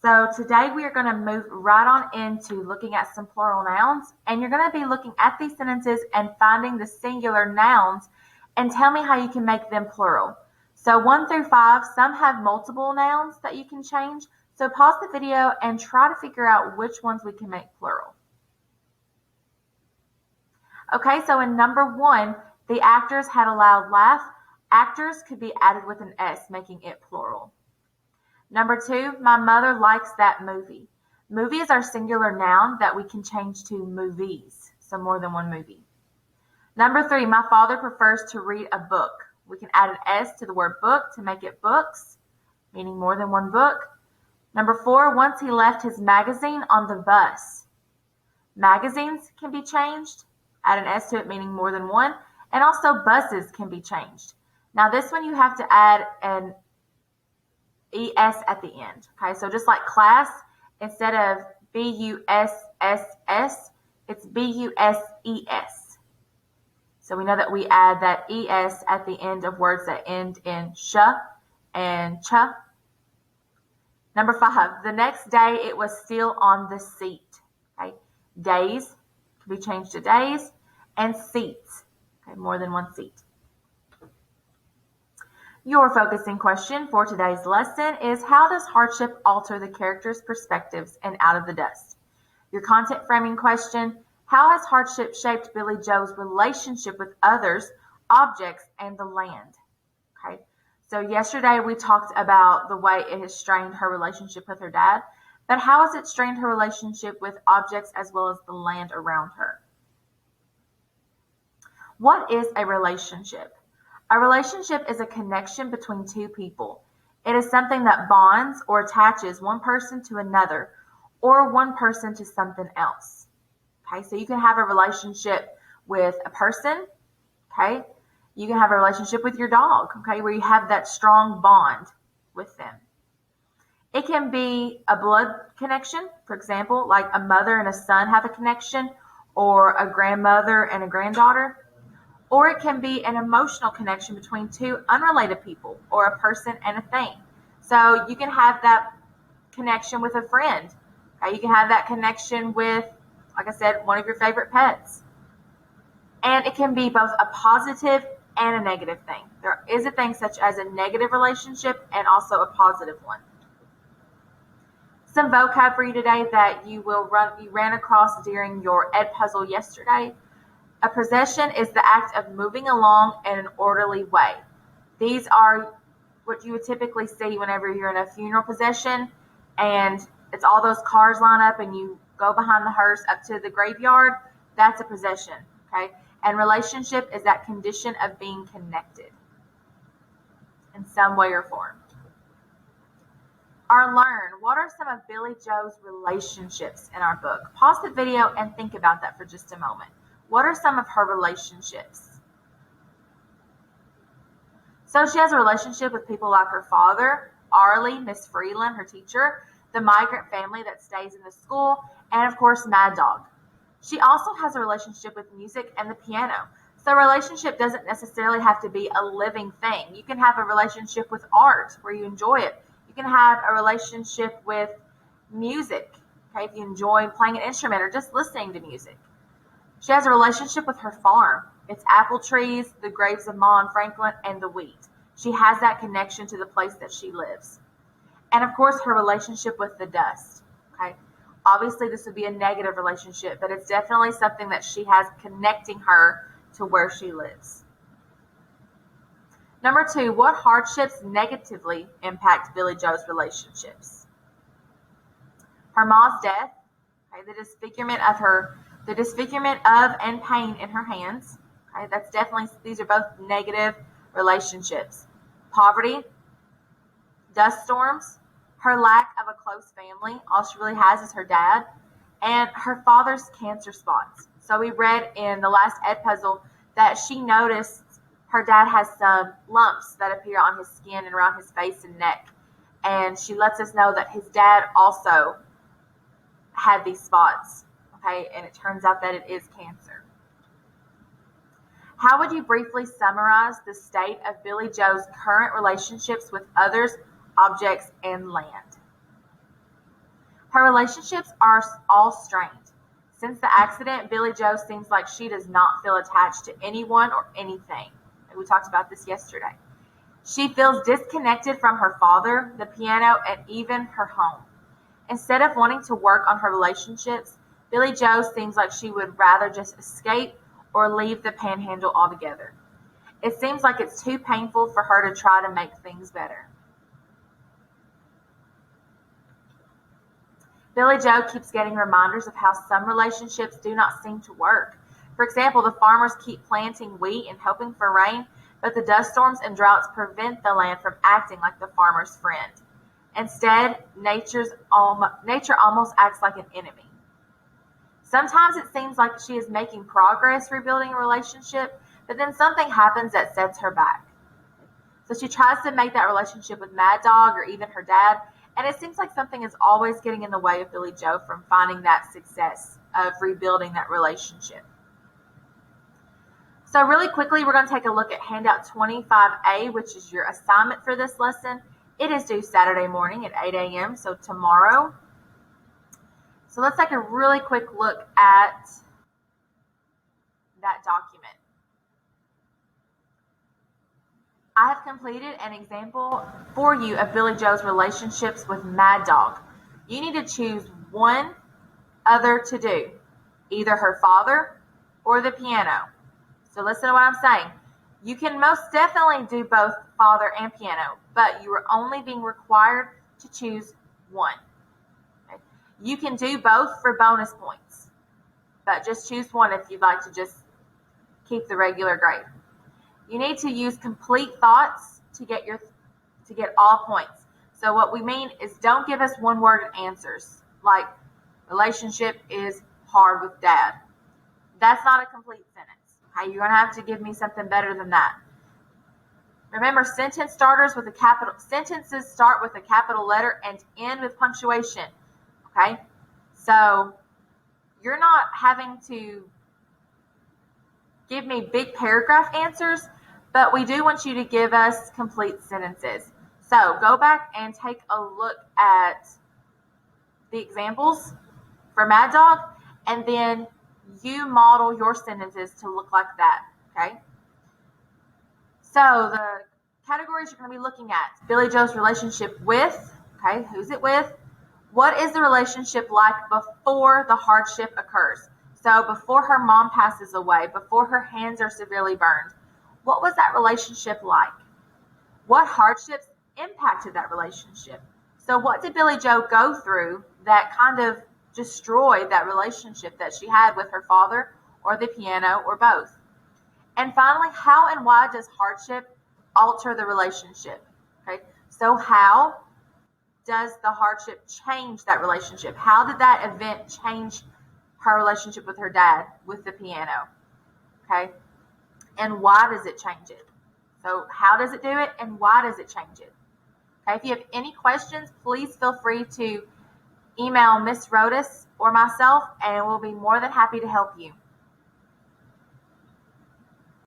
So today we are going to move right on into looking at some plural nouns, and you're going to be looking at these sentences and finding the singular nouns and tell me how you can make them plural. So 1 through 5, some have multiple nouns that you can change. So pause the video and try to figure out which ones we can make plural. Okay, so in number 1, the actors had a loud laugh. Actors could be added with an S, making it plural. Number 2, my mother likes that movie. Movie is our singular noun that we can change to movies, so more than one movie. Number 3, my father prefers to read a book. We can add an S to the word book to make it books, meaning more than one book. Number 4, once he left his magazine on the bus. Magazines can be changed, add an S to it, meaning more than one, and also buses can be changed. Now this one you have to add an ES at the end. Okay, so just like class, instead of BUSSS, it's BUSES. So we know that we add that ES at the end of words that end in sh and ch. Number 5, the next day it was still on the seat. Okay, days can be changed to days, and seats. Okay, more than one seat. Your focusing question for today's lesson is, how does hardship alter the characters' perspectives and out of the dust? Your content framing question, how has hardship shaped Billy Joe's relationship with others, objects, and the land? Okay, so yesterday we talked about the way it has strained her relationship with her dad, but how has it strained her relationship with objects as well as the land around her? What is a relationship? A relationship is a connection between two people. It is something that bonds or attaches one person to another or one person to something else. Okay, so you can have a relationship with a person. Okay, you can have a relationship with your dog. Okay, where you have that strong bond with them. It can be a blood connection, for example, like a mother and a son have a connection, or a grandmother and a granddaughter. Or it can be an emotional connection between two unrelated people or a person and a thing. So you can have that connection with a friend. Okay? You can have that connection with, like I said, one of your favorite pets. And it can be both a positive and a negative thing. There is a thing such as a negative relationship and also a positive one. Some vocab for you today that you ran across during your Ed puzzle yesterday. A procession is the act of moving along in an orderly way. These are what you would typically see whenever you're in a funeral procession, and it's all those cars line up and you go behind the hearse up to the graveyard. That's a procession, okay? And relationship is that condition of being connected in some way or form. Or learn, what are some of Billy Joe's relationships in our book? Pause the video and think about that for just a moment. What are some of her relationships? So she has a relationship with people like her father, Arlie, Miss Freeland, her teacher, the migrant family that stays in the school, and of course, Mad Dog. She also has a relationship with music and the piano. So a relationship doesn't necessarily have to be a living thing. You can have a relationship with art where you enjoy it. You can have a relationship with music, okay, if you enjoy playing an instrument or just listening to music. She has a relationship with her farm. It's apple trees, the graves of Ma and Franklin, and the wheat. She has that connection to the place that she lives. And of course, her relationship with the dust. Okay. Obviously, this would be a negative relationship, but it's definitely something that she has connecting her to where she lives. Number 2, what hardships negatively impact Billy Joe's relationships? Her mom's death, okay, the disfigurement of and pain in her hands. Okay, that's definitely, these are both negative relationships. Poverty, dust storms, her lack of a close family. All she really has is her dad, and her father's cancer spots. So we read in the last Ed puzzle that she noticed her dad has some lumps that appear on his skin and around his face and neck. And she lets us know that his dad also had these spots. Okay, and it turns out that it is cancer. How would you briefly summarize the state of Billy Joe's current relationships with others, objects, and land? Her relationships are all strained. Since the accident, Billie Joe seems like she does not feel attached to anyone or anything. We talked about this yesterday. She feels disconnected from her father, the piano, and even her home. Instead of wanting to work on her relationships, Billie Joe seems like she would rather just escape or leave the panhandle altogether. It seems like it's too painful for her to try to make things better. Billie Joe keeps getting reminders of how some relationships do not seem to work. For example, the farmers keep planting wheat and hoping for rain, but the dust storms and droughts prevent the land from acting like the farmer's friend. Instead, nature almost acts like an enemy. Sometimes it seems like she is making progress rebuilding a relationship, but then something happens that sets her back. So she tries to make that relationship with Mad Dog or even her dad, and it seems like something is always getting in the way of Billie Joe from finding that success of rebuilding that relationship. So really quickly, we're going to take a look at handout 25A, which is your assignment for this lesson. It is due Saturday morning at 8 a.m., so tomorrow. So let's take a really quick look at that document. I have completed an example for you of Billie Joe's relationships with Mad Dog. You need to choose one other to do, either her father or the piano. So listen to what I'm saying. You can most definitely do both father and piano, but you are only being required to choose one. Okay? You can do both for bonus points, but just choose one if you'd like to just keep the regular grade. You need to use complete thoughts to get all points. So what we mean is don't give us one-word answers like relationship is hard with dad. That's not a complete sentence. Okay, you're going to have to give me something better than that. Remember, sentences start with a capital letter and end with punctuation. Okay? So you're not having to give me big paragraph answers, but we do want you to give us complete sentences. So go back and take a look at the examples for Mad Dog, and then you model your sentences to look like that, okay? So the categories you're going to be looking at: Billie Joe's relationship with, okay, who's it with? What is the relationship like before the hardship occurs? So before her mom passes away, before her hands are severely burned, what was that relationship like? What hardships impacted that relationship? So what did Billie Joe go through that kind of destroyed that relationship that she had with her father or the piano or both? And finally, how and why does hardship alter the relationship? Okay, so how does the hardship change that relationship? How did that event change her relationship with her dad with the piano? Okay, and why does it change it? So how does it do it and why does it change it? Okay, if you have any questions, please feel free to email Miss Rodas or myself, and we'll be more than happy to help you.